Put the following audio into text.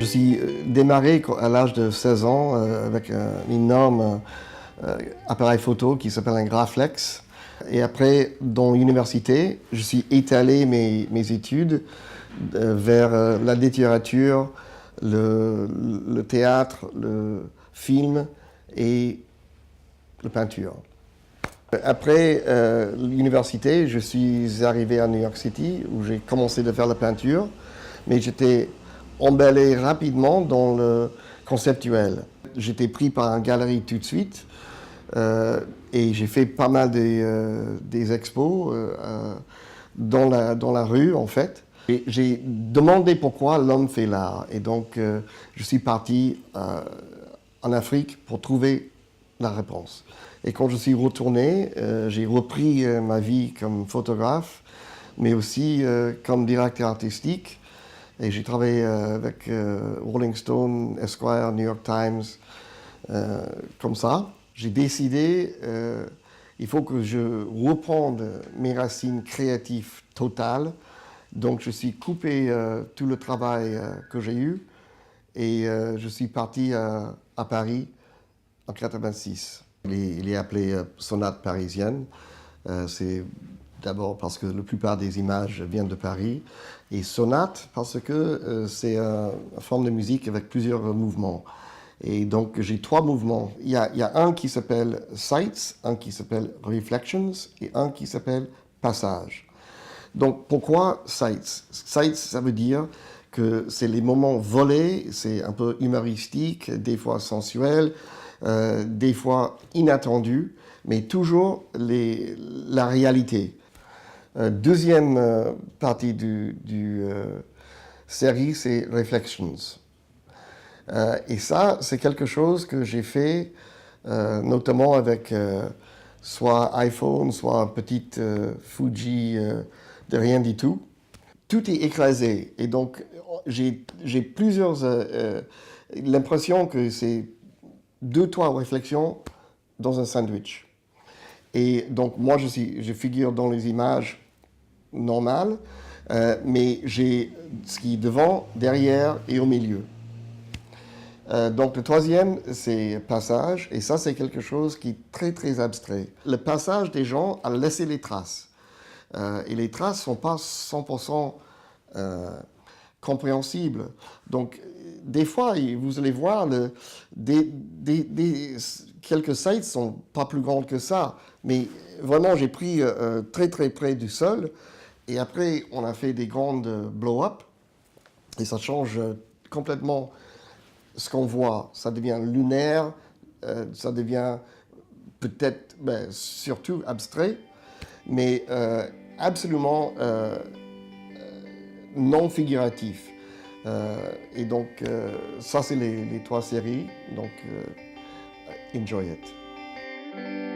suis démarré à l'âge de 16 ans avec un énorme appareil photo qui s'appelle un Graflex. Et après, dans l'université, je suis étalé mes études vers la littérature, le théâtre, le film et la peinture. Après l'université, je suis arrivé à New York City où j'ai commencé à faire la peinture, mais j'étais emballé rapidement dans le conceptuel. J'étais pris par une galerie tout de suite et j'ai fait pas mal des expos dans la rue en fait. Et j'ai demandé pourquoi l'homme fait l'art et donc je suis parti en Afrique pour trouver la réponse. Et quand je suis retourné, j'ai repris ma vie comme photographe, mais aussi comme directeur artistique. Et j'ai travaillé avec Rolling Stone, Esquire, New York Times, comme ça. J'ai décidé, il faut que je reprenne mes racines créatives totales. Donc je suis coupé tout le travail que j'ai eu et je suis parti à Paris en 1986. Il est appelé sonate parisienne. C'est d'abord parce que la plupart des images viennent de Paris. Et sonate parce que c'est une forme de musique avec plusieurs mouvements. Et donc j'ai 3 mouvements. Il y a un qui s'appelle Sights, un qui s'appelle Reflections et un qui s'appelle Passage. Donc pourquoi Sights? Sights, ça veut dire que c'est les moments volés, c'est un peu humoristique, des fois sensuel, des fois inattendu, mais toujours la réalité. Deuxième partie du série, c'est Reflections. Et ça, c'est quelque chose que j'ai fait notamment avec soit iPhone, soit une petite Fuji de rien du tout. Tout est écrasé et donc j'ai plusieurs l'impression que c'est 2-3 réflexions dans un sandwich. Et donc moi je figure dans les images normales, mais j'ai ce qui est devant, derrière et au milieu. Donc le troisième, c'est passage, et ça c'est quelque chose qui est très très abstrait. Le passage des gens a laissé les traces, et les traces ne sont pas 100% compréhensibles. Donc des fois, vous allez voir, quelques sites ne sont pas plus grands que ça, mais vraiment j'ai pris très très près du sol, et après on a fait des grandes blow-up, et ça change complètement ce qu'on voit. Ça devient lunaire, ça devient peut-être, surtout abstrait, mais absolument non figuratif. Et donc, ça, c'est les 3 séries. Donc, enjoy it.